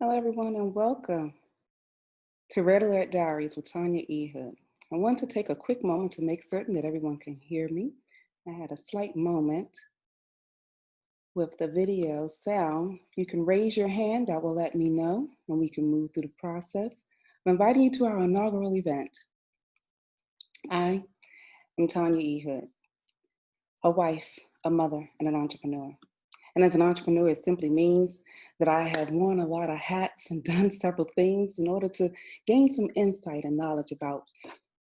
Hello, everyone, and welcome to Red Alert Diaries with Tanya E. Hood. I want to take a quick moment to make certain that everyone can hear me. I had a slight moment with the video sound. You can raise your hand, that will let me know, and we can move through the process. I'm inviting you to our inaugural event. I am Tanya E. Hood, a wife, a mother, and an entrepreneur. And as an entrepreneur, it simply means that I have worn a lot of hats and done several things in order to gain some insight and knowledge about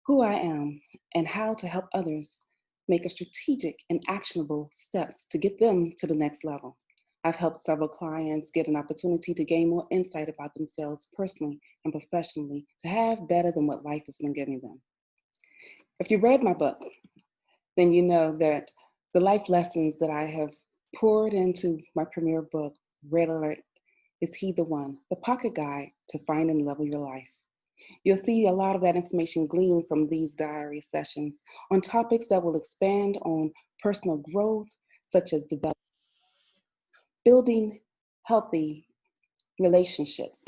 who I am and how to help others make a strategic and actionable steps to get them to the next level. I've helped several clients get an opportunity to gain more insight about themselves personally and professionally to have better than what life has been giving them. If you read my book, then you know that the life lessons that I have poured into my premier book, Red Alert, Is He the One? The pocket guide to find and level your life. You'll see a lot of that information gleaned from these diary sessions on topics that will expand on personal growth, such as building healthy relationships,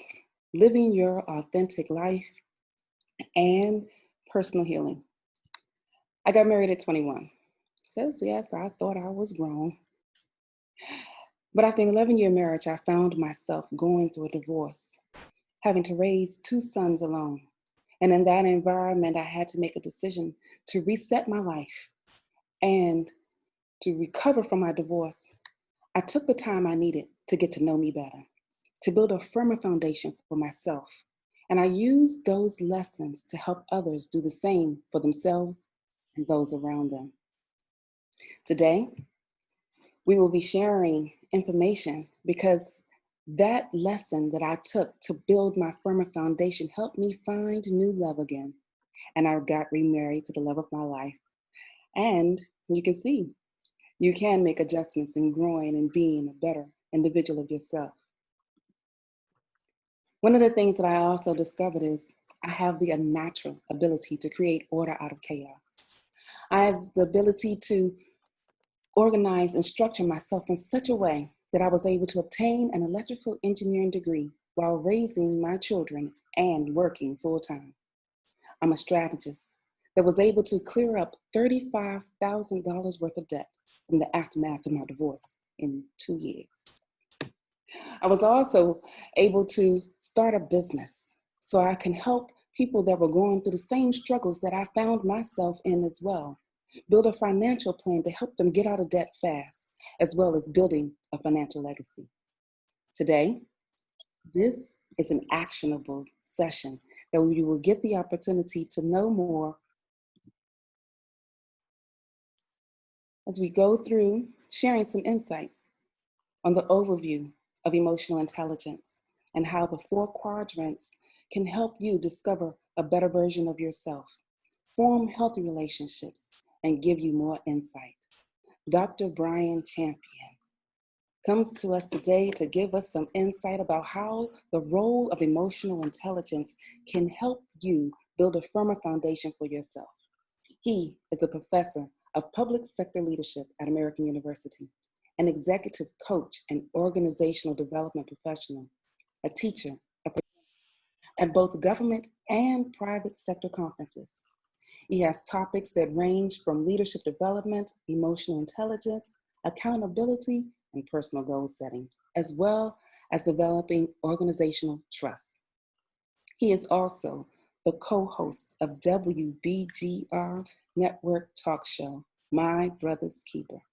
living your authentic life, and personal healing. I got married at 21. Because, yes, I thought I was grown. But after an 11-year marriage, I found myself going through a divorce, having to raise 2 sons alone. And in that environment, I had to make a decision to reset my life and to recover from my divorce. I took the time I needed to get to know me better, to build a firmer foundation for myself. And I used those lessons to help others do the same for themselves and those around them. Today, we will be sharing information because that lesson that I took to build my firmer foundation helped me find new love again. And I got remarried to the love of my life. And you can see, you can make adjustments in growing and being a better individual of yourself. One of the things that I also discovered is I have the unnatural ability to create order out of chaos. I have the ability to organize and structure myself in such a way that I was able to obtain an electrical engineering degree while raising my children and working full-time. I'm a strategist that was able to clear up $35,000 worth of debt from the aftermath of my divorce in 2 years. I was also able to start a business so I can help people that were going through the same struggles that I found myself in as well. Build a financial plan to help them get out of debt fast, as well as building a financial legacy. Today, this is an actionable session that you will get the opportunity to know more as we go through sharing some insights on the overview of emotional intelligence and how the 4 quadrants can help you discover a better version of yourself, form healthy relationships, and give you more insight. Dr. Bryan Champion comes to us today to give us some insight about how the role of emotional intelligence can help you build a firmer foundation for yourself. He is a professor of public sector leadership at American University, an executive coach and organizational development professional, a teacher at both government and private sector conferences. He has topics that range from leadership development, emotional intelligence, accountability, and personal goal setting, as well as developing organizational trust. He is also the co-host of WBGR Network talk show, My Brother's Keeper.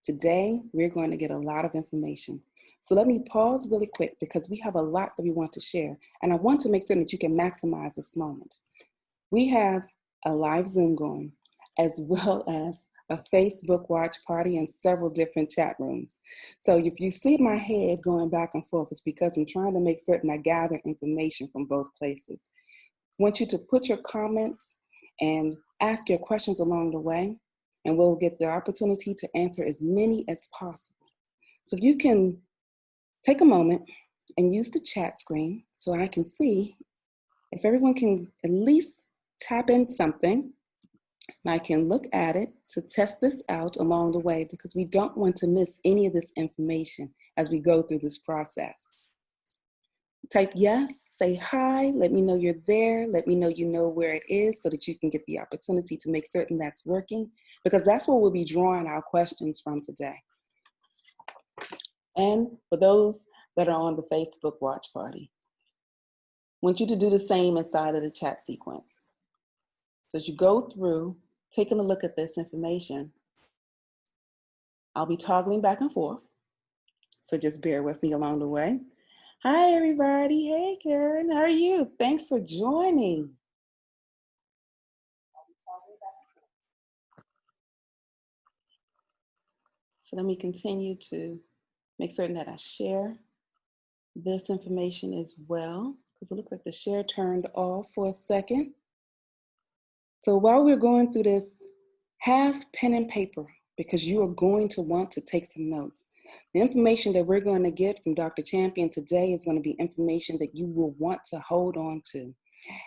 Today, we're going to get a lot of information. So let me pause really quick because we have a lot that we want to share, and I want to make certain that you can maximize this moment. We have a live Zoom going, as well as a Facebook watch party and several different chat rooms. So if you see my head going back and forth, it's because I'm trying to make certain I gather information from both places. I want you to put your comments and ask your questions along the way, and we'll get the opportunity to answer as many as possible. So if you can take a moment and use the chat screen so I can see if everyone can at least tap in something, and I can look at it to test this out along the way because we don't want to miss any of this information as we go through this process. type yes, say hi, let me know you're there, let me know you know where it is so that you can get the opportunity to make certain that's working, because that's where we'll be drawing our questions from today. And for those that are on the Facebook watch party, I want you to do the same inside of the chat sequence. So as you go through, taking a look at this information, I'll be toggling back and forth. So just bear with me along the way. Hi, everybody. Hey, Karen. How are you? Thanks for joining. So let me continue to make certain that I share this information as well, because it looked like the share turned off for a second. So while we're going through this, have pen and paper, because you are going to want to take some notes. The information that we're going to get from Dr. Champion today is going to be information that you will want to hold on to.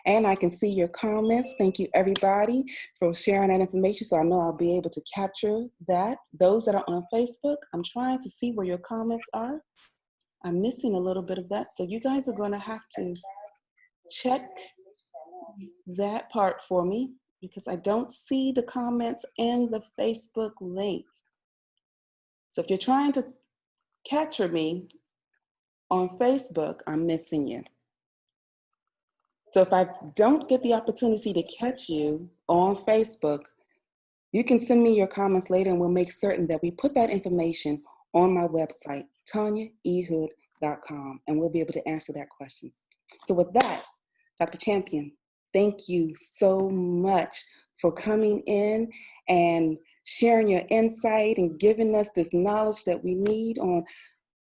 And I can see your comments. Thank you, everybody, for sharing that information. So I know I'll be able to capture that. Those that are on Facebook, I'm trying to see where your comments are. I'm missing a little bit of that. So you guys are going to have to check that part for me, because I don't see the comments in the Facebook link. So if you're trying to capture me on Facebook, I'm missing you. So if I don't get the opportunity to catch you on Facebook, you can send me your comments later, and we'll make certain that we put that information on my website, tanyaehood.com, and we'll be able to answer that questions. So with that, Dr. Champion, thank you so much for coming in and sharing your insight and giving us this knowledge that we need on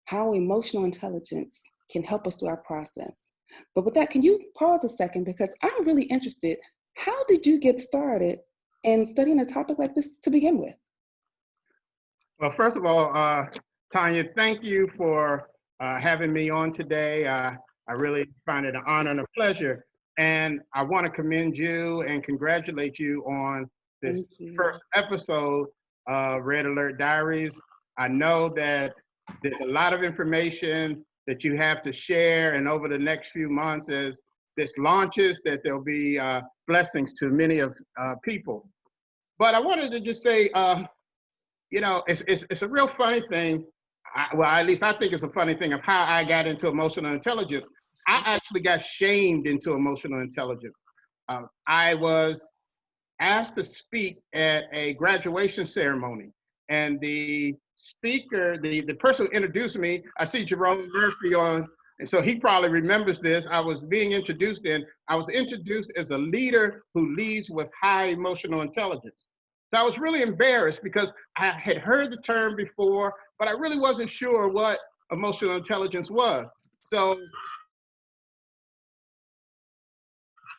how emotional intelligence can help us through our process. But with that, can you pause a second, because I'm really interested. How did you get started in studying a topic like this to begin with? Well, first of all, Tanya, thank you for having me on today. I really find it an honor and a pleasure. And I want to commend you and congratulate you on this first episode of Red Alert Diaries. I know that there's a lot of information that you have to share, and over the next few months as this launches, that there'll be blessings to many of people. But I wanted to just say, you know, it's a real funny thing. Well, at least I think it's a funny thing of how I got into emotional intelligence. I actually got shamed into emotional intelligence. I was asked to speak at a graduation ceremony, and the speaker, the person who introduced me, I see Jerome Murphy on, and so he probably remembers this. I was being introduced, and I was introduced as a leader who leads with high emotional intelligence. So I was really embarrassed because I had heard the term before, but I really wasn't sure what emotional intelligence was. So,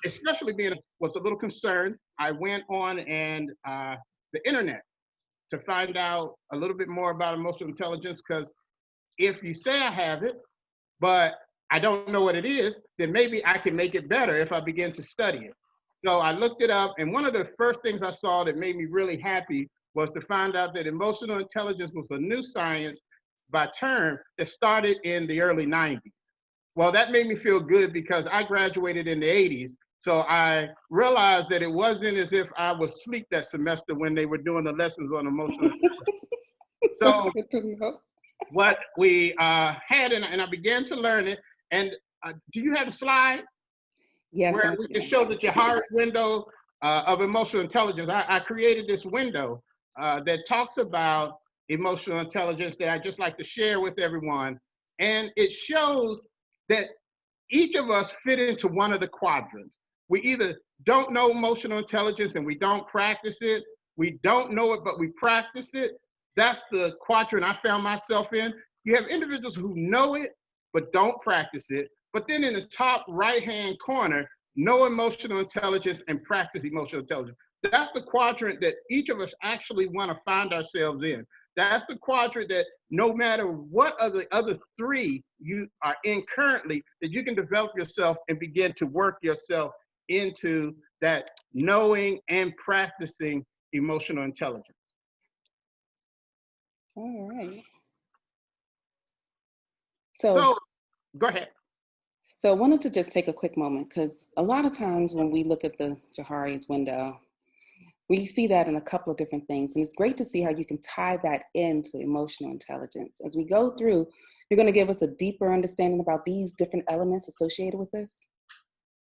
especially being was a little concerned, I went on and the internet to find out a little bit more about emotional intelligence, because if you say I have it, but I don't know what it is, then maybe I can make it better if I begin to study it. So I looked it up, and one of the first things I saw that made me really happy was to find out that emotional intelligence was a new science by term that started in the early 90s. Well, that made me feel good because I graduated in the 80s. So I realized that it wasn't as if I was asleep that semester when they were doing the lessons on emotional intelligence. So what we had, and I began to learn it. And do you have a slide? Yes. Where we can show that your hard window of emotional intelligence. I created this window that talks about emotional intelligence that I just like to share with everyone. And it shows that each of us fit into one of the quadrants. We either don't know emotional intelligence and we don't practice it. We don't know it, but we practice it. That's the quadrant I found myself in. You have individuals who know it, but don't practice it. But then in the top right-hand corner, know emotional intelligence and practice emotional intelligence. That's the quadrant that each of us actually want to find ourselves in. That's the quadrant that no matter what of the other three you are in currently, that you can develop yourself and begin to work yourself into that knowing and practicing emotional intelligence. All right. So go ahead. So I wanted to just take a quick moment because a lot of times when we look at the Johari's window, we see that in a couple of different things. And it's great to see how you can tie that into emotional intelligence. As we go through, you're going to give us a deeper understanding about these different elements associated with this?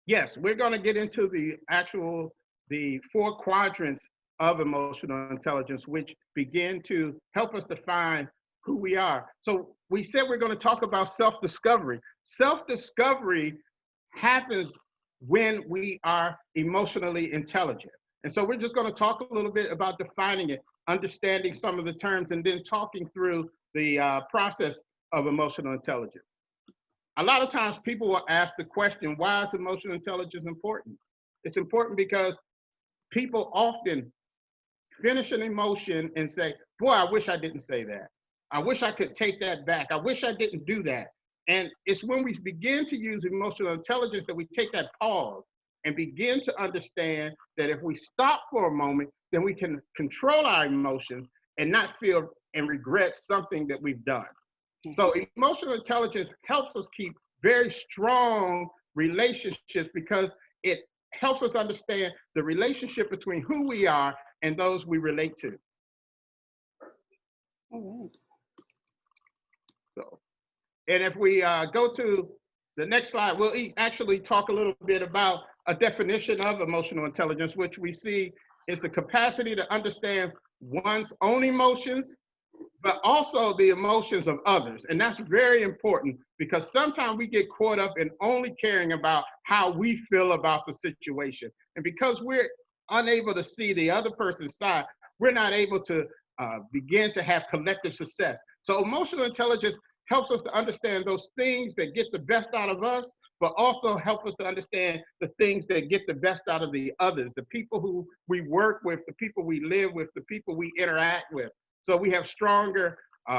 Yes, we're going to get into the four quadrants of emotional intelligence, which begin to help us define who we are. So we said we're going to talk about self-discovery. Self-discovery happens when we are emotionally intelligent. And so we're just going to talk a little bit about defining it, understanding some of the terms, and then talking through the process of emotional intelligence. A lot of times people will ask the question, why is emotional intelligence important? It's important because people often finish an emotion and say, boy, I wish I didn't say that. I wish I could take that back. I wish I didn't do that. And it's when we begin to use emotional intelligence that we take that pause and begin to understand that if we stop for a moment, then we can control our emotions and not feel and regret something that we've done. So emotional intelligence helps us keep very strong relationships because it helps us understand the relationship between who we are and those we relate to. All right. So, and if we go to the next slide, we'll actually talk a little bit about a definition of emotional intelligence, which we see is the capacity to understand one's own emotions, but also the emotions of others. And that's very important because sometimes we get caught up in only caring about how we feel about the situation. And because we're unable to see the other person's side, we're not able to begin to have collective success. So emotional intelligence helps us to understand those things that get the best out of us, but also help us to understand the things that get the best out of the others, the people who we work with, the people we live with, the people we interact with. So we have stronger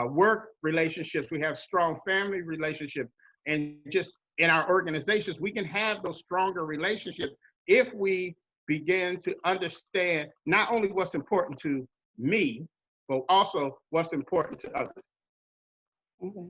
work relationships, we have strong family relationships, and just in our organizations, we can have those stronger relationships if we begin to understand not only what's important to me, but also what's important to others. Okay.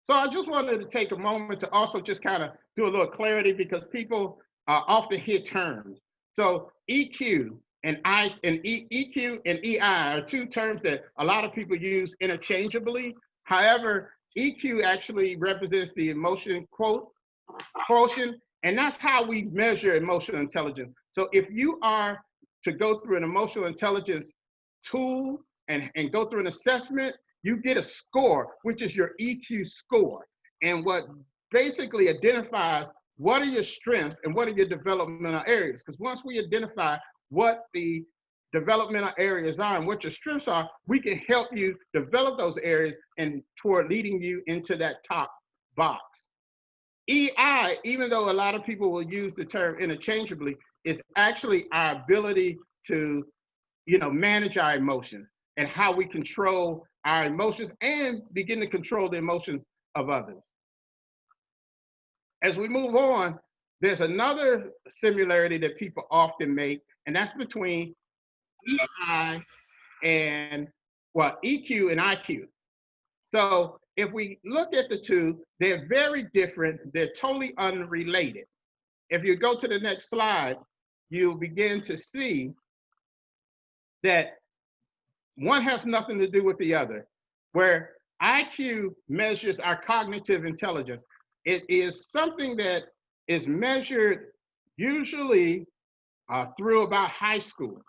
So I just wanted to take a moment to also just kind of do a little clarity because people often hear terms. So EQ and EQ and EI are two terms that a lot of people use interchangeably. However, EQ actually represents the emotion quotient, and that's how we measure emotional intelligence. So if you are to go through an emotional intelligence tool and go through an assessment, you get a score, which is your EQ score. And what basically identifies what are your strengths and what are your developmental areas. Because once we identify what the developmental areas are and what your strengths are, we can help you develop those areas and toward leading you into that top box. EI, even though a lot of people will use the term interchangeably, is actually our ability to manage our emotions and how we control our emotions and begin to control the emotions of others. As we move on, there's another similarity that people often make, and that's between EI and EQ and IQ. So if we look at the two, they're very different. They're totally unrelated. If you go to the next slide, you'll begin to see that one has nothing to do with the other. Where IQ measures our cognitive intelligence, it is something that is measured usually through about high school.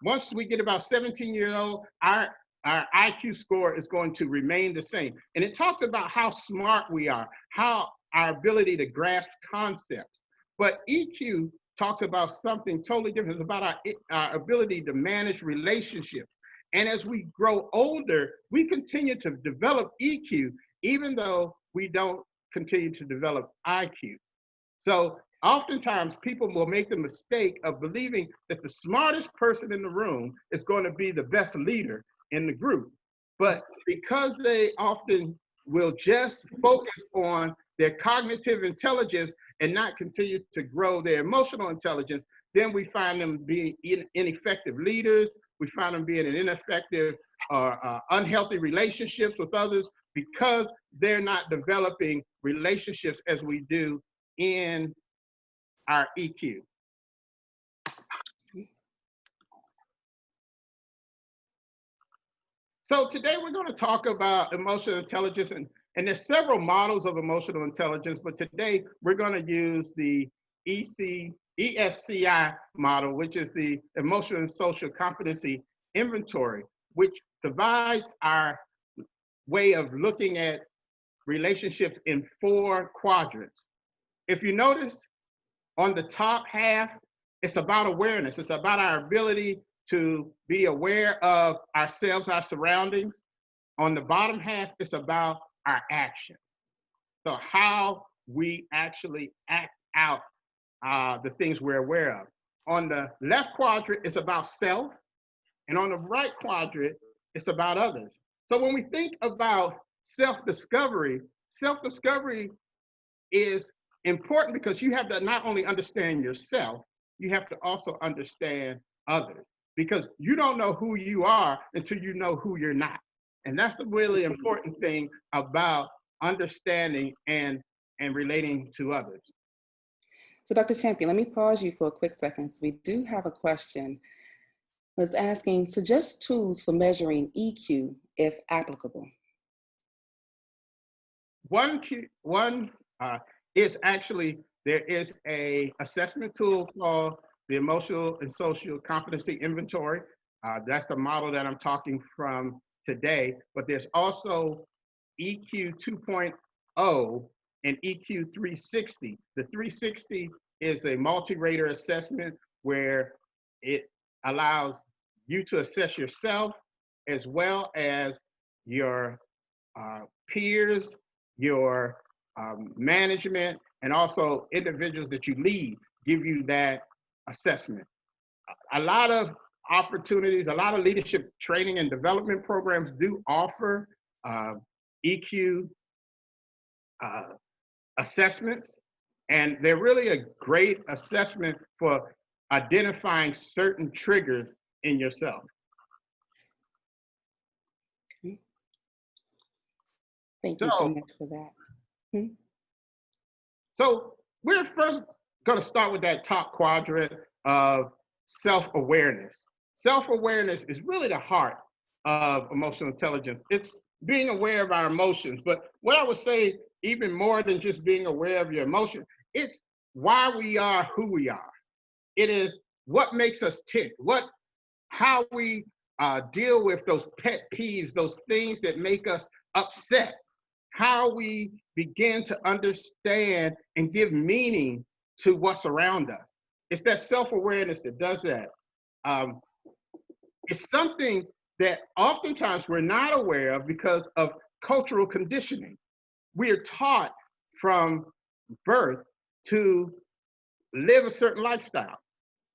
Once we get about 17 years old, our IQ score is going to remain the same. And it talks about how smart we are, how our ability to grasp concepts. But EQ talks about something totally different. It's about our ability to manage relationships. And as we grow older, we continue to develop EQ, even though we don't continue to develop IQ. So oftentimes people will make the mistake of believing that the smartest person in the room is going to be the best leader in the group. But because they often will just focus on their cognitive intelligence and not continue to grow their emotional intelligence, then we find them being ineffective leaders. We find them being in ineffective or unhealthy relationships with others, because they're not developing relationships as we do in our EQ. So today we're going to talk about emotional intelligence, and there's several models of emotional intelligence, but today we're going to use the ESCI model, which is the Emotional and Social Competency Inventory, which divides our way of looking at relationships in 4 quadrants. If you notice, on the top half, it's about awareness. It's about our ability to be aware of ourselves, our surroundings. On the bottom half, it's about our action. So how we actually act out the things we're aware of. On the left quadrant, it's about self. And on the right quadrant, it's about others. So when we think about self-discovery is important because you have to not only understand yourself, you have to also understand others, because you don't know who you are until you know who you're not. And that's the really important thing about understanding and relating to others. So Dr. Champion, let me pause you for a quick second. So we do have a question that's asking, suggest tools for measuring EQ if applicable. One is actually, there is a assessment tool called the Emotional and Social Competency Inventory. That's the model that I'm talking from today, but there's also EQ 2.0 and EQ 360. The 360 is a multi-rater assessment where it allows you to assess yourself as well as your peers, your management, and also individuals that you lead give you that assessment. A lot of opportunities, a lot of leadership training and development programs do offer EQ assessments, and they're really a great assessment for identifying certain triggers in yourself. Okay. Thank you so much for that. So we're first going to start with that top quadrant of self-awareness. Self-awareness is really the heart of emotional intelligence. It's being aware of our emotions. But what I would say, even more than just being aware of your emotion, it's why we are who we are. It is what makes us tick, how we deal with those pet peeves, those things that make us upset, how we begin to understand and give meaning to what's around us. It's that self-awareness that does that. It's something that oftentimes we're not aware of because of cultural conditioning. We are taught from birth to live a certain lifestyle,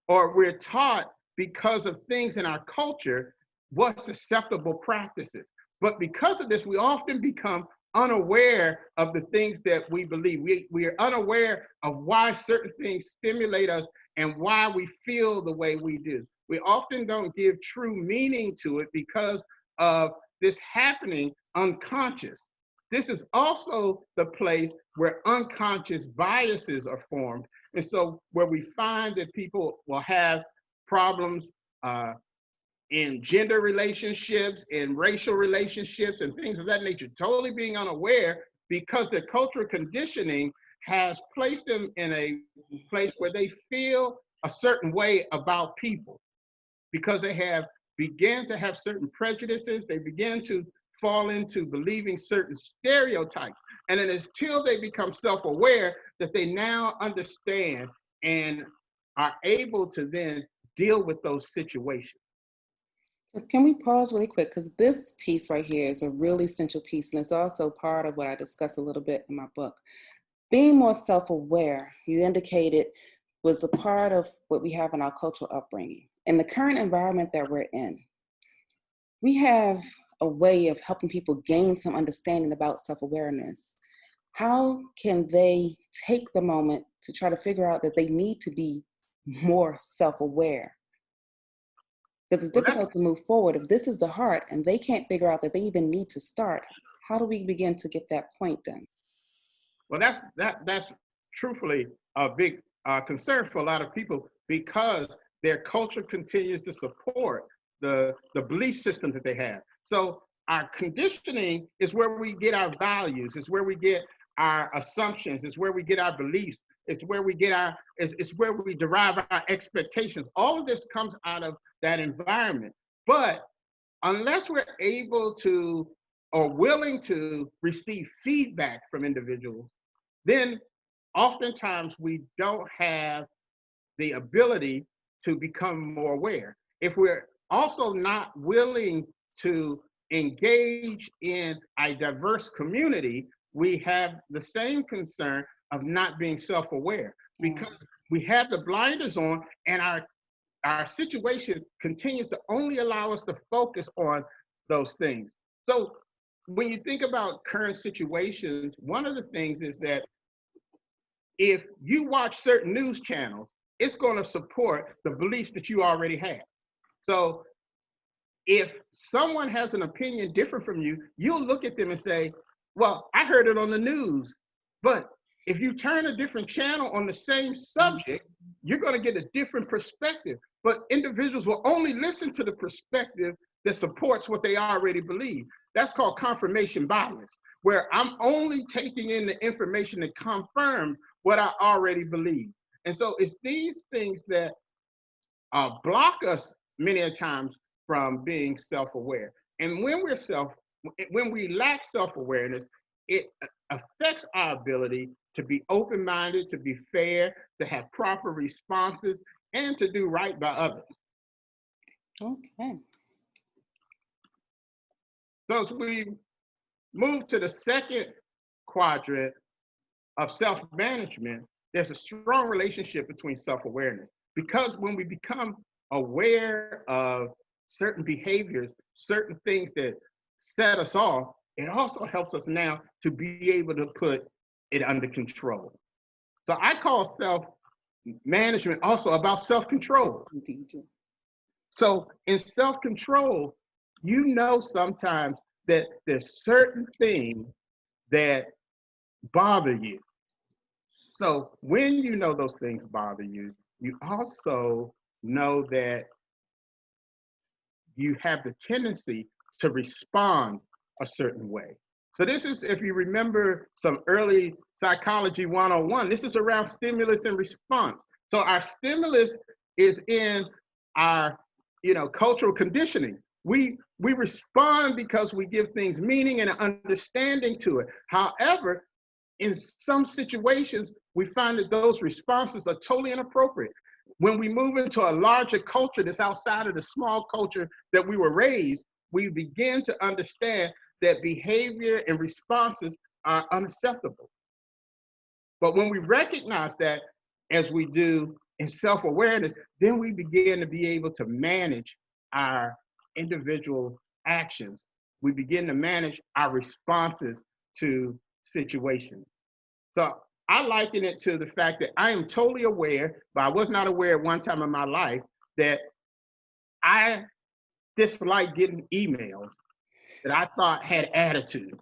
or we're taught because of things in our culture what's acceptable practices. But because of this, we often become unaware of the things that we believe. We are unaware of why certain things stimulate us and why we feel the way we do. We often don't give true meaning to it because of this happening unconscious. This is also the place where unconscious biases are formed. And so where we find that people will have problems in gender relationships, in racial relationships, and things of that nature, totally being unaware because their cultural conditioning has placed them in a place where they feel a certain way about people because they have began to have certain prejudices, they begin to fall into believing certain stereotypes. And then until they become self-aware that they now understand and are able to then deal with those situations. So can we pause really quick? Because this piece right here is a really essential piece, and it's also part of what I discuss a little bit in my book. Being more self-aware, you indicated, was a part of what we have in our cultural upbringing. In the current environment that we're in, we have a way of helping people gain some understanding about self-awareness. How can they take the moment to try to figure out that they need to be more self-aware? Because it's difficult to move forward if this is the heart and they can't figure out that they even need to start. How do we begin to get that point done? Well, that's truthfully a big concern for a lot of people because their culture continues to support the belief system that they have. So our conditioning is where we get our values, is where we get our assumptions, is where we get our beliefs, it's where we get it's where we derive our expectations. All of this comes out of that environment. But unless we're able to or willing to receive feedback from individuals, then oftentimes we don't have the ability to become more aware. If we're also not willing to engage in a diverse community, we have the same concern of not being self-aware because we have the blinders on and our situation continues to only allow us to focus on those things. So when you think about current situations, one of the things is that if you watch certain news channels, it's going to support the beliefs that you already have. So if someone has an opinion different from you, you'll look at them and say, well, I heard it on the news. But if you turn a different channel on the same subject, you're going to get a different perspective. But individuals will only listen to the perspective that supports what they already believe. That's called confirmation bias, where I'm only taking in the information that confirms what I already believe. And so it's these things that block us many a times from being self-aware. And when we lack self-awareness, it affects our ability to be open-minded, to be fair, to have proper responses, and to do right by others. Okay. So as we move to the second quadrant of self-management, there's a strong relationship between self-awareness. Because when we become aware of certain behaviors, certain things that set us off, it also helps us now to be able to put it under control. So I call self-management also about self-control. So in self-control, you know sometimes that there's certain things that bother you. So when you know those things bother you, you also know that you have the tendency to respond a certain way. So this is, if you remember some early psychology 101, this is around stimulus and response. So our stimulus is in our, cultural conditioning. We respond because we give things meaning and understanding to it. However, in some situations, we find that those responses are totally inappropriate. When we move into a larger culture that's outside of the small culture that we were raised, we begin to understand that behavior and responses are unacceptable. But when we recognize that, as we do in self-awareness, then we begin to be able to manage our individual actions. We begin to manage our responses to situations. So I liken it to the fact that I am totally aware, but I was not aware at one time in my life that I dislike getting emails that I thought had attitude.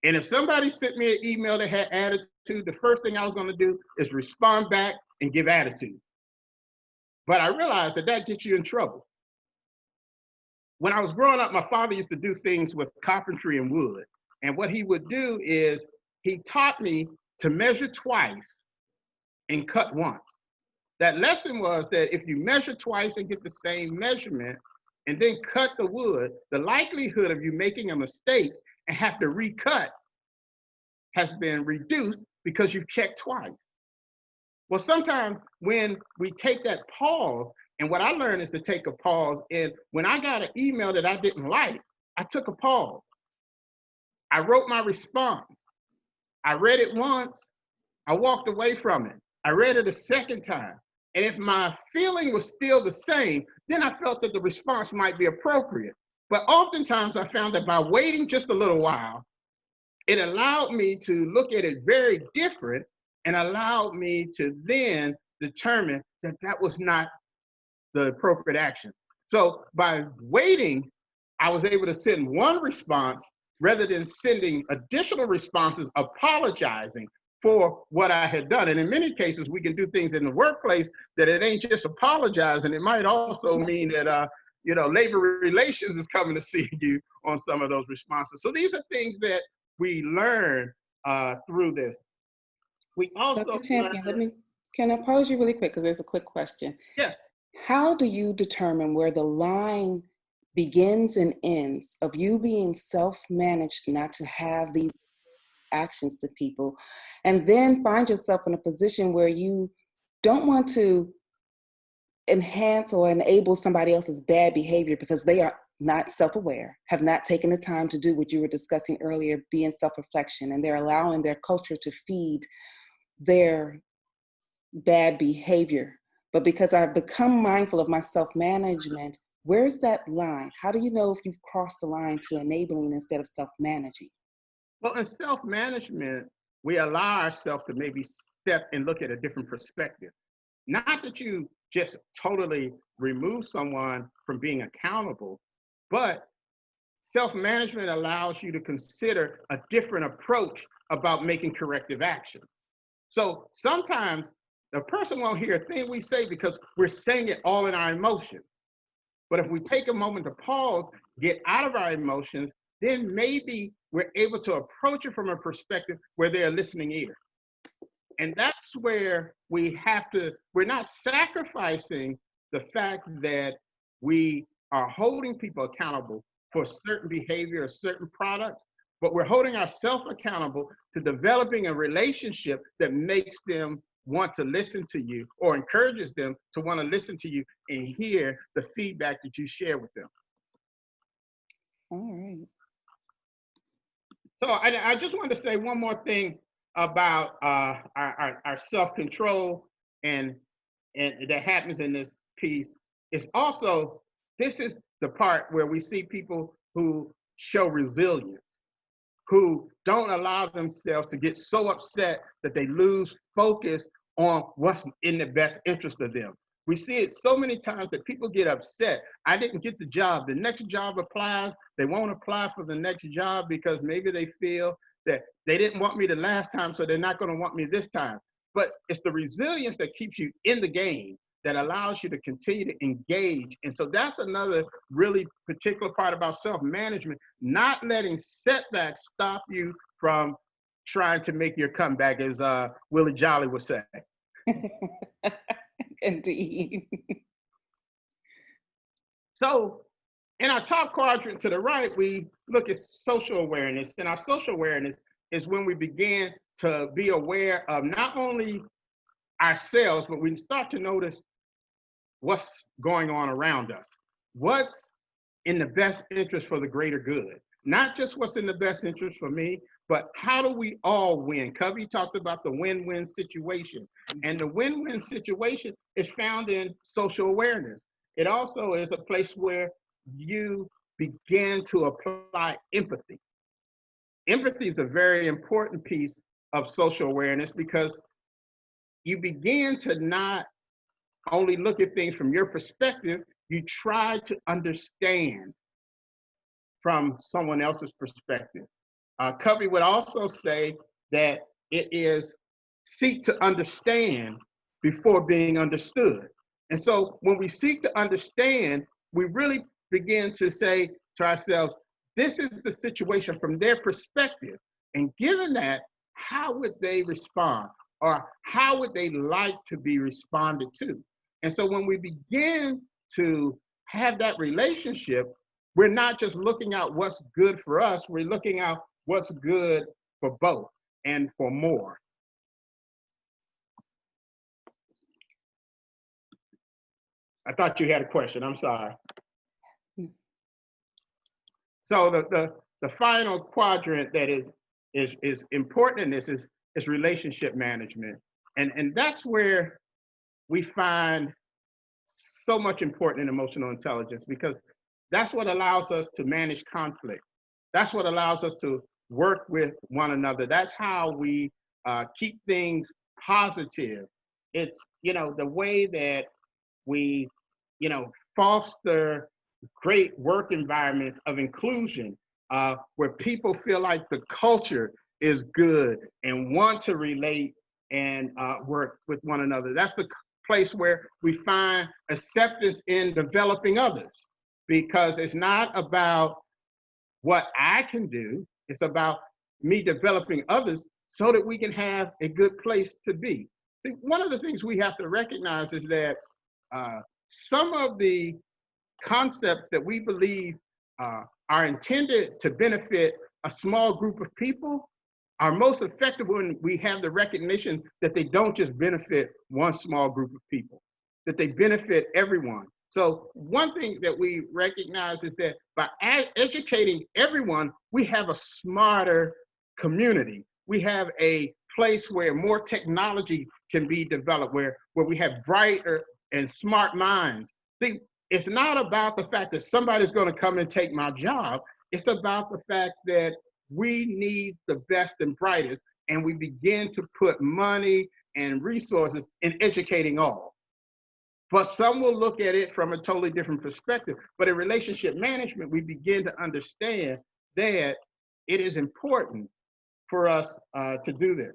And if somebody sent me an email that had attitude, the first thing I was going to do is respond back and give attitude. But I realized that gets you in trouble. When I was growing up, my father used to do things with carpentry and wood. And what he would do is he taught me to measure twice and cut once. That lesson was that if you measure twice and get the same measurement and then cut the wood, the likelihood of you making a mistake and have to recut has been reduced because you've checked twice. Well, sometimes when we take that pause, and what I learned is to take a pause, and when I got an email that I didn't like, I took a pause. I wrote my response. I read it once, I walked away from it. I read it a second time. And if my feeling was still the same, then I felt that the response might be appropriate. But oftentimes I found that by waiting just a little while, it allowed me to look at it very different and allowed me to then determine that that was not the appropriate action. So by waiting, I was able to send one response rather than sending additional responses apologizing for what I had done. And in many cases, we can do things in the workplace that it ain't just apologizing. It might also mean that, labor relations is coming to see you on some of those responses. So these are things that we learn through this. We also Dr. Champion, can I pause you really quick because there's a quick question. Yes. How do you determine where the line begins and ends of you being self-managed not to have these actions to people, and then find yourself in a position where you don't want to enhance or enable somebody else's bad behavior because they are not self-aware, have not taken the time to do what you were discussing earlier, be in self-reflection, and they're allowing their culture to feed their bad behavior. But because I've become mindful of my self-management, where's that line? How do you know if you've crossed the line to enabling instead of self-managing? Well, in self-management, we allow ourselves to maybe step and look at a different perspective. Not that you just totally remove someone from being accountable, but self-management allows you to consider a different approach about making corrective action. So sometimes the person won't hear a thing we say because we're saying it all in our emotions. But if we take a moment to pause, get out of our emotions, then maybe we're able to approach it from a perspective where they're a listening ear. And that's where we're not sacrificing the fact that we are holding people accountable for certain behavior or certain products, but we're holding ourselves accountable to developing a relationship that makes them want to listen to you or encourages them to want to listen to you and hear the feedback that you share with them. All right. So I just wanted to say one more thing about our self-control and that happens in this piece is also, this is the part where we see people who show resilience, who don't allow themselves to get so upset that they lose focus on what's in the best interest of them. We see it so many times that people get upset. I didn't get the job. The next job applies. They won't apply for the next job because maybe they feel that they didn't want me the last time, so they're not going to want me this time. But it's the resilience that keeps you in the game that allows you to continue to engage. And so that's another really particular part about self-management, not letting setbacks stop you from trying to make your comeback, as Willie Jolly would say. Indeed. So in our top quadrant to the right, we look at social awareness. And our social awareness is when we begin to be aware of not only ourselves, but we start to notice what's going on around us. What's in the best interest for the greater good? Not just what's in the best interest for me, but how do we all win? Covey talked about the win-win situation. And the win-win situation is found in social awareness. It also is a place where you begin to apply empathy. Empathy is a very important piece of social awareness because you begin to not only look at things from your perspective, you try to understand from someone else's perspective. Covey would also say that it is seek to understand before being understood. And so when we seek to understand, we really begin to say to ourselves, this is the situation from their perspective. And given that, how would they respond? Or how would they like to be responded to? And so when we begin to have that relationship, we're not just looking at what's good for us, we're looking at what's good for both and for more. I thought you had a question, I'm sorry. So the final quadrant that is important in this is relationship management. And that's where we find so much important in emotional intelligence, because that's what allows us to manage conflict. That's what allows us to work with one another. That's how we keep things positive. It's, the way that we, foster great work environments of inclusion. where people feel like the culture is good and want to relate and work with one another. That's the place where we find acceptance in developing others, because it's not about what I can do, it's about me developing others so that we can have a good place to be. See, one of the things we have to recognize is that uh, some of the concepts that we believe are intended to benefit a small group of people are most effective when we have the recognition that they don't just benefit one small group of people, that they benefit everyone. So one thing that we recognize is that by educating everyone, we have a smarter community. We have a place where more technology can be developed, where we have brighter and smart minds. See, it's not about the fact that somebody's going to come and take my job. It's about the fact that we need the best and brightest, and we begin to put money and resources in educating all. But some will look at it from a totally different perspective. But in relationship management, we begin to understand that it is important for us to do this.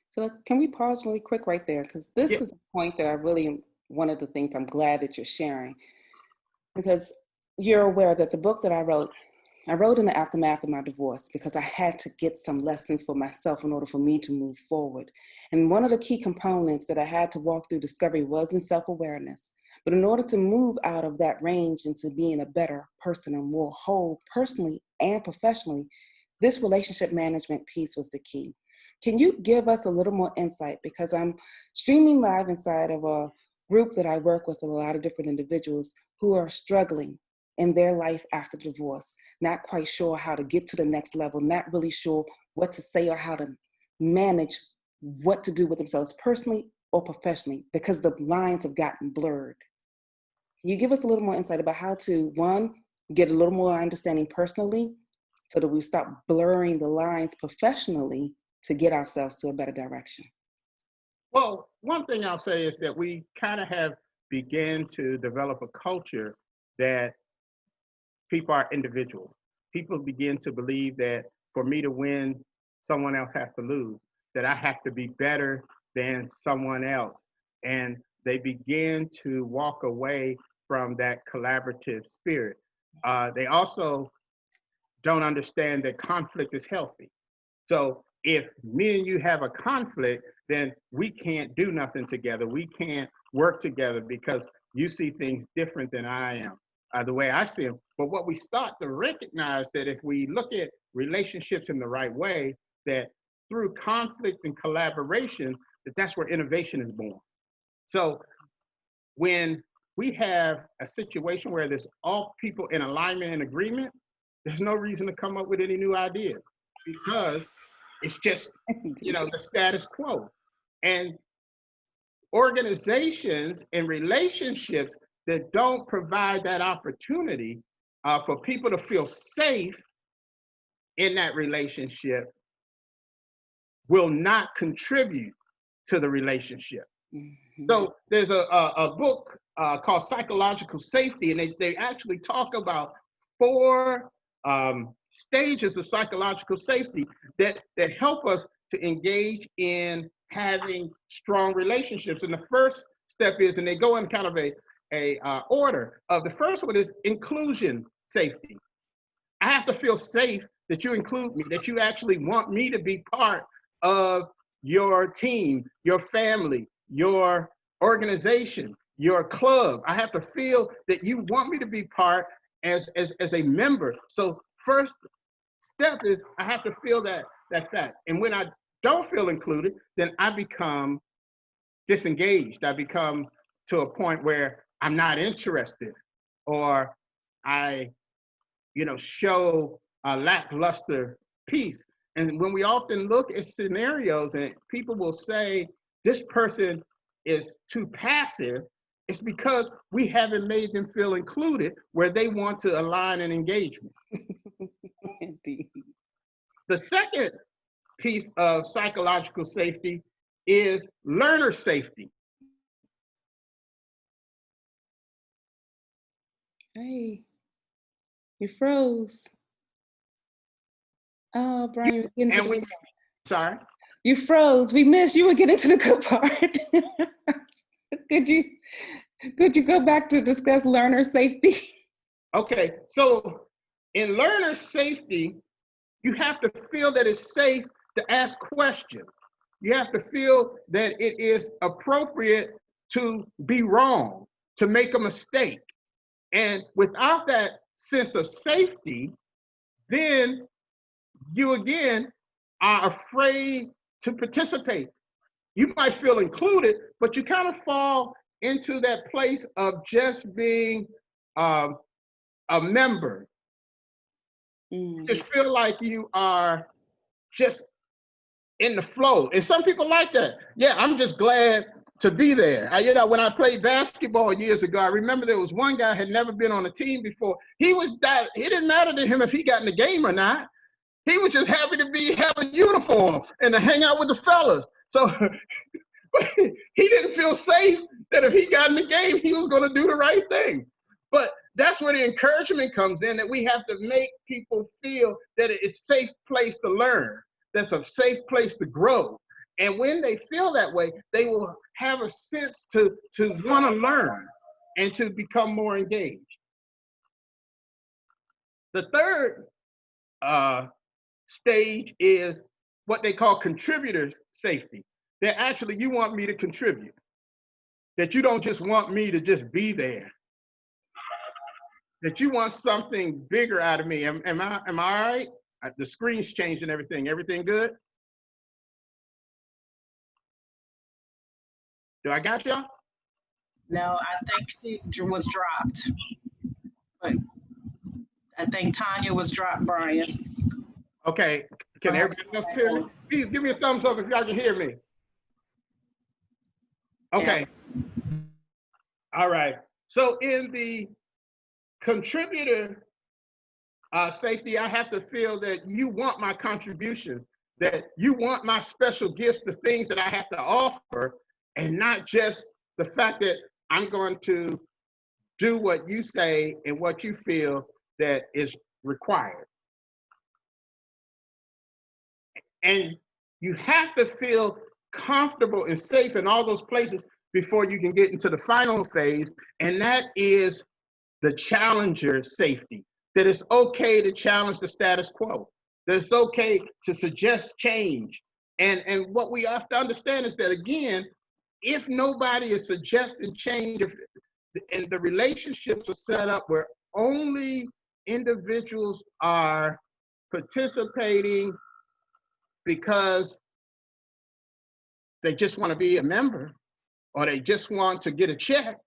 So can we pause really quick right there? Because this Yeah. is a point that I really, one of the things I'm glad that you're sharing, because you're aware that the book that I wrote in the aftermath of my divorce because I had to get some lessons for myself in order for me to move forward. And one of the key components that I had to walk through discovery was in self-awareness. But in order to move out of that range into being a better person and more whole personally and professionally, this relationship management piece was the key. Can you give us a little more insight? Because I'm streaming live inside of a group that I work with a lot of different individuals who are struggling in their life after divorce, not quite sure how to get to the next level, not really sure what to say or how to manage what to do with themselves personally or professionally because the lines have gotten blurred. Can you give us a little more insight about how to, one, get a little more understanding personally so that we stop blurring the lines professionally to get ourselves to a better direction? Well, one thing I'll say is that we kind of have begun to develop a culture that people are individuals. People begin to believe that for me to win, someone else has to lose, that I have to be better than someone else. And they begin to walk away from that collaborative spirit. They also don't understand that conflict is healthy. So if me and you have a conflict, then we can't do nothing together. We can't work together because you see things different than I am, the way I see them. But what we start to recognize that if we look at relationships in the right way, that through conflict and collaboration, that's where innovation is born. So when we have a situation where there's all people in alignment and agreement, there's no reason to come up with any new ideas because it's just, the status quo. And organizations and relationships that don't provide that opportunity for people to feel safe in that relationship will not contribute to the relationship. Mm-hmm. So there's a book called Psychological Safety, and they actually talk about four stages of psychological safety that help us to engage in having strong relationships. And the first step is, and they go in kind of a order of, the first one is inclusion safety. I have to feel safe that you include me, that you actually want me to be part of your team, your family, your organization, your club. I have to feel that you want me to be part as a member. So first step is I have to feel that fact. And when I don't feel included, then I become disengaged. I become to a point where I'm not interested, or I show a lackluster piece. And when we often look at scenarios and people will say, this person is too passive, it's because we haven't made them feel included where they want to align and engage me. Indeed. The second piece of psychological safety is learner safety. Hey, you froze. Oh, Bryan, you're getting to And when, sorry? you froze. We missed. You were getting to the good part. Could you go back to discuss learner safety? Okay, so in learner safety, you have to feel that it's safe to ask questions. You have to feel that it is appropriate to be wrong, to make a mistake. And without that sense of safety, then you again are afraid to participate. You might feel included, but you kind of fall into that place of just being um, a member. You just feel like you are just in the flow. And some people like that. Yeah, I'm just glad to be there. When I played basketball years ago, I remember there was one guy had never been on a team before. It didn't matter to him if he got in the game or not. He was just happy to have a uniform and to hang out with the fellas. So he didn't feel safe that if he got in the game, he was going to do the right thing. But that's where the encouragement comes in, that we have to make people feel that it's a safe place to learn, that's a safe place to grow. And when they feel that way, they will have a sense to want to learn and to become more engaged. The third stage is what they call contributor safety. That actually you want me to contribute, that you don't just want me to just be there, that you want something bigger out of me. Am I all right? The screen's changed and everything. Everything good? Do I got y'all? No, I think she was dropped. But I think Tanya was dropped, Bryan. Okay, can everybody else hear me? Please give me a thumbs up if y'all can hear me. Okay. Yeah. All right. So in the contributor safety, I have to feel that you want my contributions, that you want my special gifts, the things that I have to offer, and not just the fact that I'm going to do what you say and what you feel that is required. And you have to feel comfortable and safe in all those places before you can get into the final phase, and that is the challenger safety. That it's okay to challenge the status quo, that it's okay to suggest change. And what we have to understand is that, again, if nobody is suggesting change, and the relationships are set up where only individuals are participating because they just want to be a member or they just want to get a check,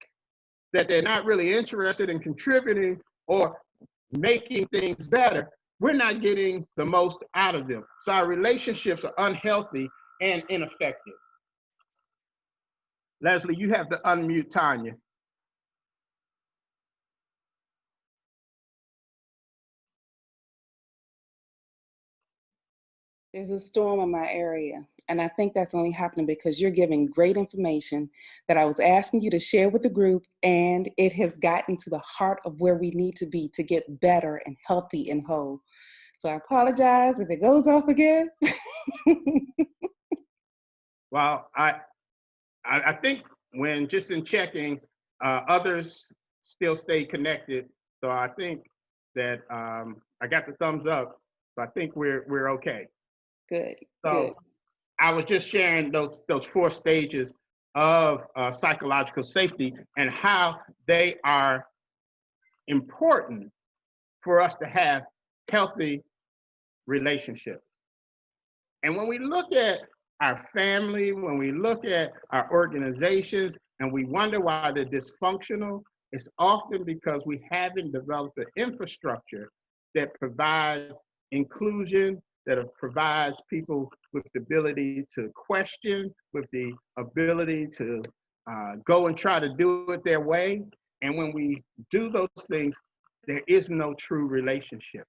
that they're not really interested in contributing or making things better, we're not getting the most out of them. So our relationships are unhealthy and ineffective. Leslie, you have to unmute Tanya. There's a storm in my area, and I think that's only happening because you're giving great information that I was asking you to share with the group, and it has gotten to the heart of where we need to be to get better and healthy and whole. So I apologize if it goes off again. Well, I think when just in checking, others still stay connected. So I think that I got the thumbs up. So I think we're okay. Good. So good. I was just sharing those 4 stages of psychological safety and how they are important for us to have healthy relationships. And when we look at our family, when we look at our organizations, and we wonder why they're dysfunctional, it's often because we haven't developed an infrastructure that provides inclusion, that provides people with the ability to question, with the ability to go and try to do it their way. And when we do those things, there is no true relationship.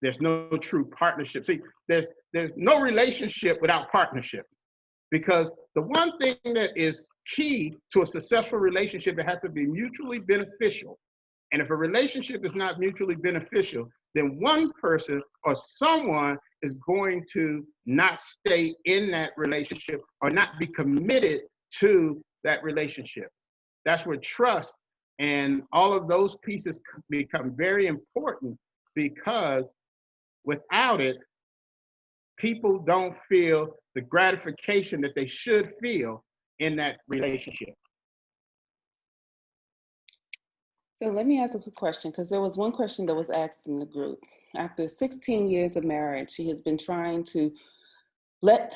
There's no true partnership. See, there's no relationship without partnership, because the one thing that is key to a successful relationship, it has to be mutually beneficial. And if a relationship is not mutually beneficial, then one person or someone is going to not stay in that relationship or not be committed to that relationship. That's where trust and all of those pieces become very important, because without it, people don't feel the gratification that they should feel in that relationship. So let me ask a quick question, because there was one question that was asked in the group. After 16 years of marriage, she has been trying to let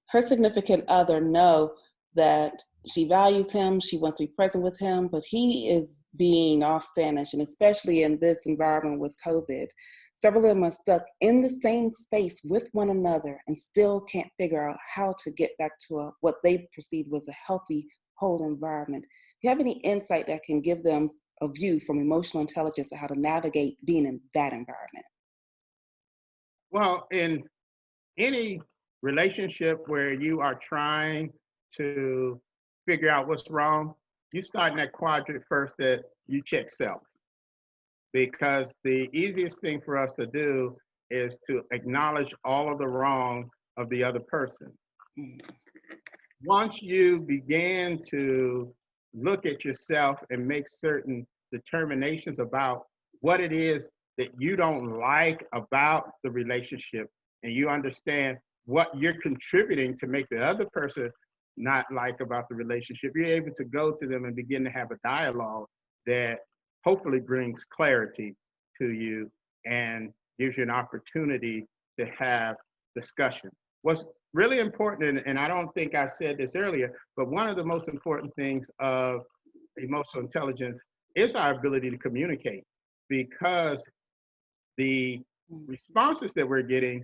her significant other know that she values him, she wants to be present with him, but he is being off-standish, and especially in this environment with COVID. Several of them are stuck in the same space with one another and still can't figure out how to get back to what they perceived was a healthy, whole environment. Do you have any insight that can give them a view from emotional intelligence of how to navigate being in that environment? Well, in any relationship where you are trying to figure out what's wrong, you start in that quadrant first, that you check self. Because the easiest thing for us to do is to acknowledge all of the wrong of the other person. Once you begin to look at yourself and make certain determinations about what it is that you don't like about the relationship, and you understand what you're contributing to make the other person not like about the relationship, you're able to go to them and begin to have a dialogue that hopefully brings clarity to you and gives you an opportunity to have discussion. What's really important, and I don't think I said this earlier, but one of the most important things of emotional intelligence is our ability to communicate, because the responses that we're getting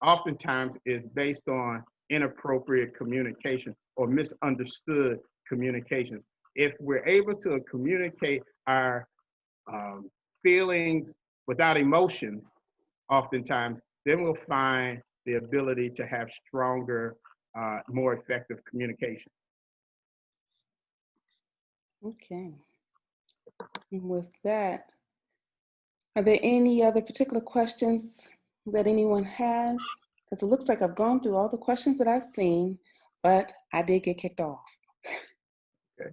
oftentimes is based on inappropriate communication or misunderstood communications. If we're able to communicate our feelings without emotions, oftentimes, then we'll find the ability to have stronger, more effective communication. Okay. With that, are there any other particular questions that anyone has? Because it looks like I've gone through all the questions that I've seen, but I did get kicked off. Okay.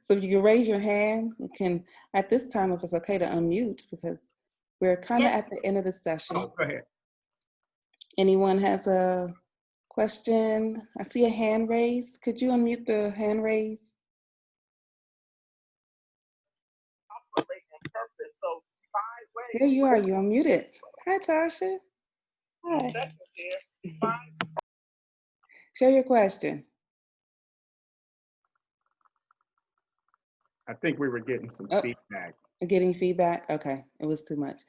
So if you can raise your hand, you can, at this time, if it's okay to unmute, because we're kind of at the end of the session. Oh, go ahead. Anyone has a question? I see a hand raised. Could you unmute the hand raise? There you are, you're unmuted. Hi, Tasha. Hi. Share your question. I think we were getting some feedback. Getting feedback? Okay, it was too much.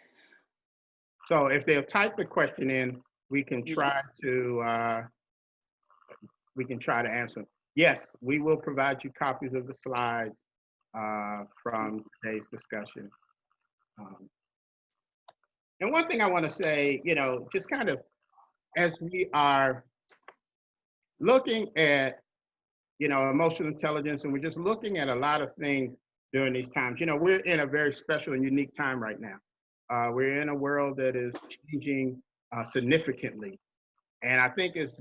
So if they'll type the question in, we can try to answer. Yes, we will provide you copies of the slides from today's discussion. And one thing I want to say, just kind of as we are looking at, emotional intelligence, and we're just looking at a lot of things during these times. We're in a very special and unique time right now. We're in a world that is changing significantly. And I think it's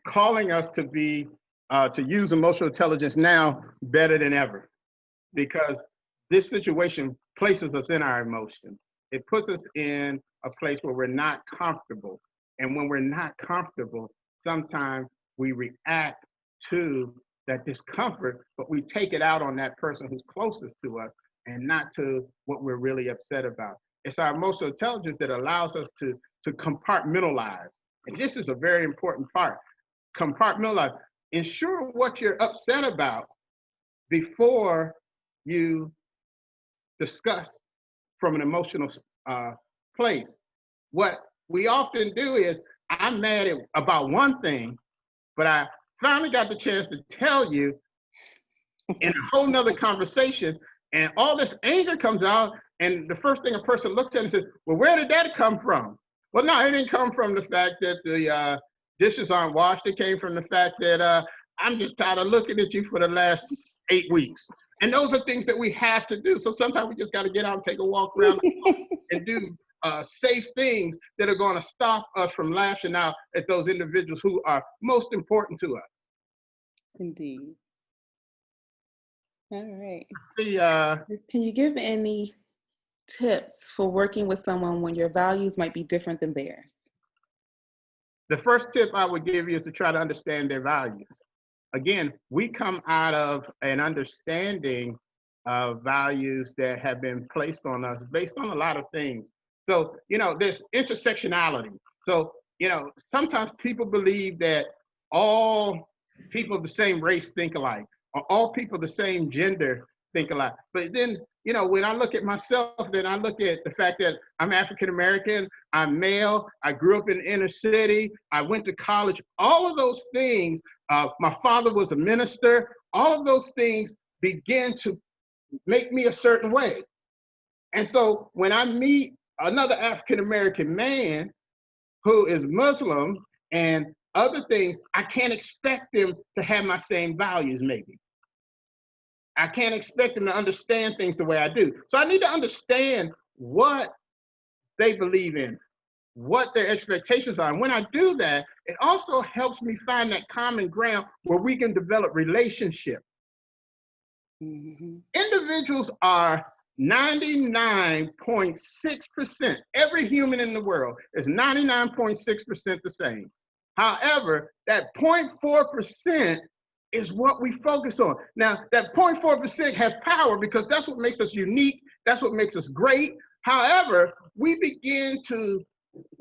calling us to be, to use emotional intelligence now better than ever, because this situation places us in our emotions. It puts us in a place where we're not comfortable. And when we're not comfortable, sometimes we react to that discomfort, but we take it out on that person who's closest to us and not to what we're really upset about. It's our emotional intelligence that allows us to compartmentalize. And this is a very important part. Compartmentalize. Ensure what you're upset about before you discuss from an emotional place. What we often do is, I'm mad about one thing, but I finally got the chance to tell you in a whole nother conversation, and all this anger comes out, and the first thing a person looks at and says, well, where did that come from? Well, no, it didn't come from the fact that the dishes aren't washed. It came from the fact that I'm just tired of looking at you for the last 8 weeks. And those are things that we have to do. So sometimes we just got to get out and take a walk around and do safe things that are going to stop us from lashing out at those individuals who are most important to us. Indeed. All right. See, Can you give any tips for working with someone when your values might be different than theirs? the first tip I would give you is to try to understand their values. Again, we come out of an understanding of values that have been placed on us based on a lot of things. So, there's intersectionality. So, sometimes people believe that all people of the same race think alike, or all people of the same gender think alike. But then, when I look at myself, then I look at the fact that I'm African American, I'm male, I grew up in the inner city, I went to college, all of those things. My father was a minister. All of those things begin to make me a certain way. And so when I meet another African American man who is Muslim and other things, I can't expect them to have my same values, maybe. I can't expect them to understand things the way I do. So I need to understand what they believe in, what their expectations are. And when I do that, it also helps me find that common ground where we can develop relationship. Mm-hmm. Individuals are 99.6%. Every human in the world is 99.6% the same. However, that 0.4% is what we focus on. Now, that 0.4% has power because that's what makes us unique. That's what makes us great. However, we begin to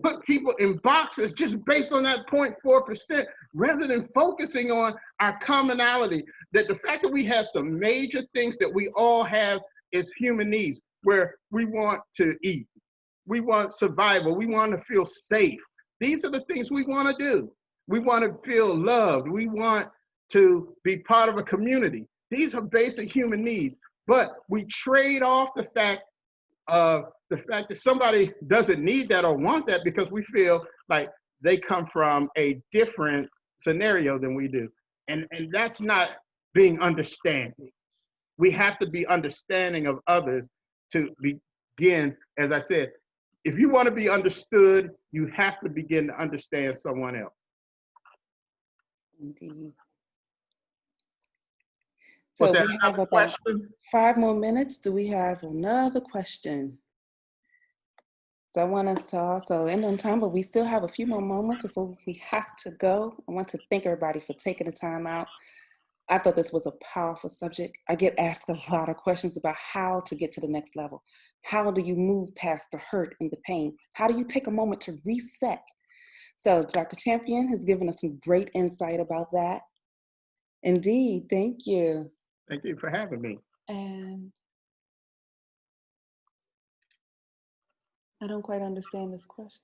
put people in boxes just based on that 0.4% rather than focusing on our commonality. That the fact that we have some major things that we all have is human needs, where we want to eat, we want survival, we want to feel safe. These are the things we want to do. We want to feel loved. We want to be part of a community. These are basic human needs, but we trade off the fact that somebody doesn't need that or want that because we feel like they come from a different scenario than we do. And that's not being understanding. We have to be understanding of others to begin, as I said, if you want to be understood, you have to begin to understand someone else. Indeed. Was So that we have another about question? 5 more minutes. Do we have another question? So I want us to also end on time, but we still have a few more moments before we have to go. I want to thank everybody for taking the time out. I thought this was a powerful subject. I get asked a lot of questions about how to get to the next level. How do you move past the hurt and the pain? How do you take a moment to reset? So Dr. Champion has given us some great insight about that. Indeed, thank you. Thank you for having me. And I don't quite understand this question.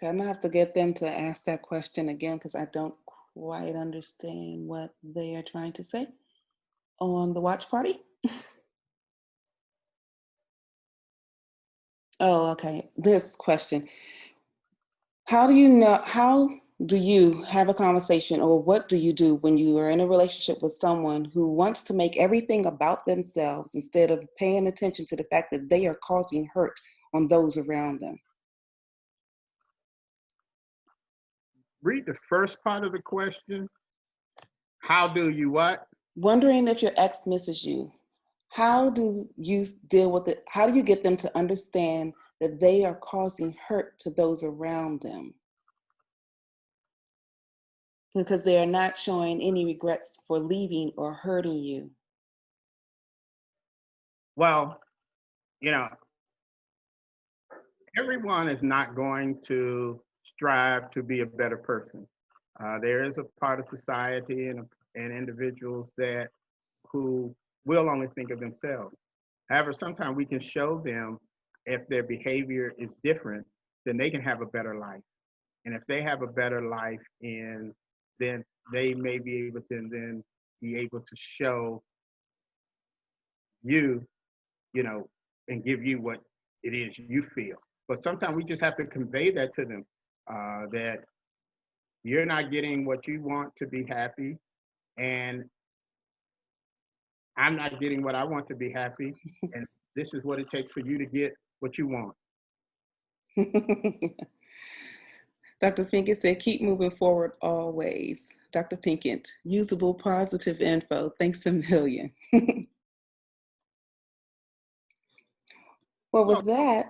Okay, I'm gonna have to get them to ask that question again because I don't quite understand what they are trying to say on the watch party. Oh, okay. This question. How do you have a conversation, or what do you do when you are in a relationship with someone who wants to make everything about themselves instead of paying attention to the fact that they are causing hurt on those around them? Read the first part of the question. How do you what? Wondering if your ex misses you. How do you deal with it? How do you get them to understand that they are causing hurt to those around them? Because they are not showing any regrets for leaving or hurting you. Well, everyone is not going to strive to be a better person. There is a part of society and individuals who will only think of themselves. However, sometimes we can show them if their behavior is different, then they can have a better life. And if they have a better life, then they may be able to then be able to show you you know, and give you what it is you feel. But sometimes we just have to convey that to them, that you're not getting what you want to be happy, and I'm not getting what I want to be happy, and this is what it takes for you to get what you want. Dr. Pinkett said, keep moving forward always. Dr. Pinkett, usable positive info. Thanks a million. Well, with that,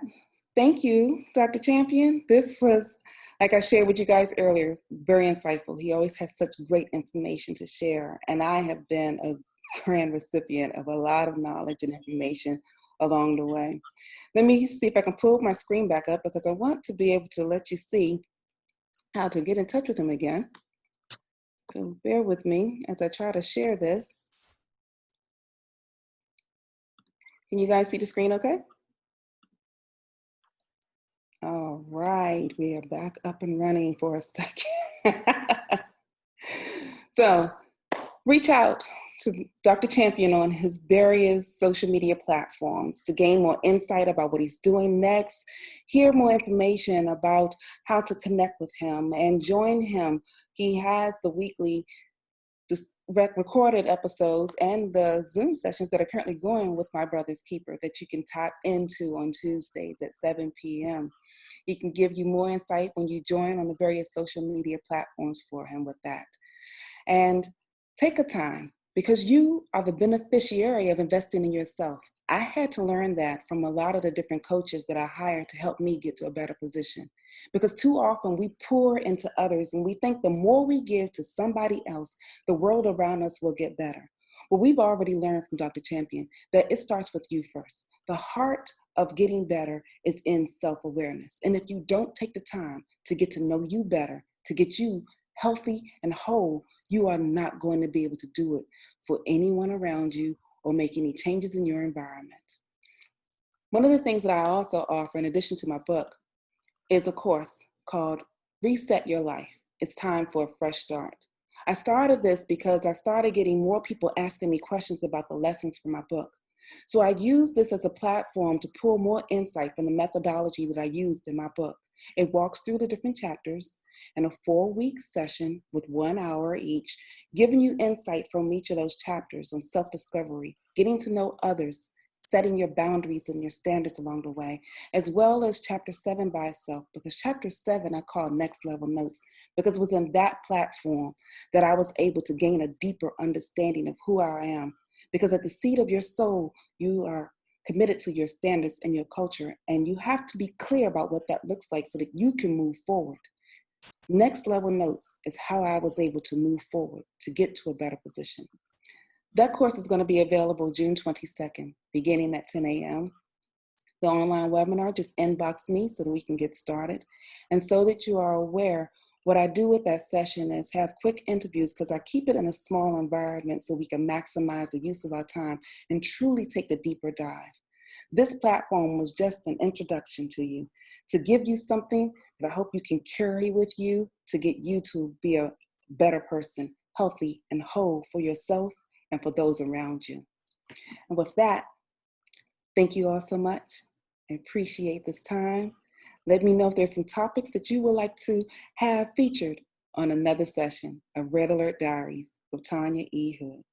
thank you, Dr. Champion. This was, like I shared with you guys earlier, very insightful. He always has such great information to share. And I have been a grand recipient of a lot of knowledge and information along the way. Let me see if I can pull my screen back up because I want to be able to let you see how to get in touch with him again. So bear with me as I try to share this. Can you guys see the screen okay? All right, we are back up and running for a second. So reach out to Dr. Champion on his various social media platforms to gain more insight about what he's doing next, hear more information about how to connect with him, and join him. He has the weekly recorded episodes and the Zoom sessions that are currently going with My Brother's Keeper that you can tap into on Tuesdays at 7 p.m. He can give you more insight when you join on the various social media platforms for him with that. And take a time, because you are the beneficiary of investing in yourself. I had to learn that from a lot of the different coaches that I hired to help me get to a better position. Because too often we pour into others and we think the more we give to somebody else, the world around us will get better. Well, we've already learned from Dr. Champion that it starts with you first. The heart of getting better is in self-awareness. And if you don't take the time to get to know you better, to get you healthy and whole, you are not going to be able to do it for anyone around you or make any changes in your environment. One of the things that I also offer, in addition to my book, is a course called Reset Your Life. It's time for a fresh start. I started this because I started getting more people asking me questions about the lessons from my book. So I used this as a platform to pull more insight from the methodology that I used in my book. It walks through the different chapters in a 4-week session with 1 hour each, giving you insight from each of those chapters on self-discovery, getting to know others, setting your boundaries and your standards along the way, as well as chapter 7 by itself, because chapter 7 I call Next Level Notes, because it was in that platform that I was able to gain a deeper understanding of who I am. Because at the seat of your soul, you are committed to your standards and your culture, and you have to be clear about what that looks like so that you can move forward. Next Level Notes is how I was able to move forward to get to a better position. That course is going to be available June 22nd, beginning at 10 a.m. The online webinar, just inbox me so that we can get started. And so that you are aware, what I do with that session is have quick interviews, because I keep it in a small environment so we can maximize the use of our time and truly take the deeper dive. This platform was just an introduction to you, to give you something that I hope you can carry with you to get you to be a better person, healthy and whole for yourself and for those around you. And with that, thank you all so much. I appreciate this time. Let me know if there's some topics that you would like to have featured on another session of Red Alert Diaries with Tanya E. Hood.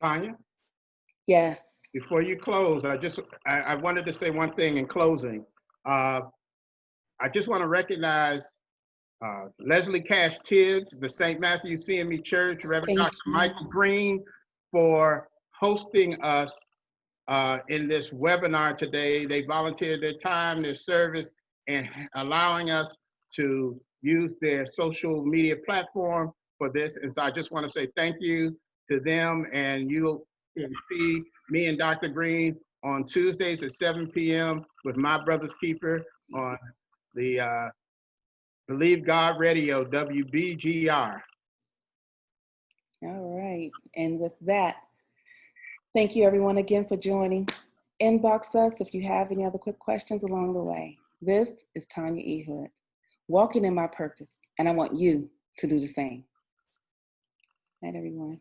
Tanya, Yes. before you close, I wanted to say one thing in closing. I just want to recognize Leslie Cash Tibbs, the St. Matthew CME Church, Reverend Thank Dr. you. Michael Green, for hosting us in this webinar today. They volunteered their time, their service, and allowing us to use their social media platform for this. And so I just want to say thank you to them, and you'll see me and Dr. Green on Tuesdays at 7 p.m. with My Brother's Keeper on the Believe God Radio, WBGR. All right. And with that, thank you everyone again for joining. Inbox us if you have any other quick questions along the way. This is Tanya E. Hood, walking in my purpose, and I want you to do the same. Night, everyone.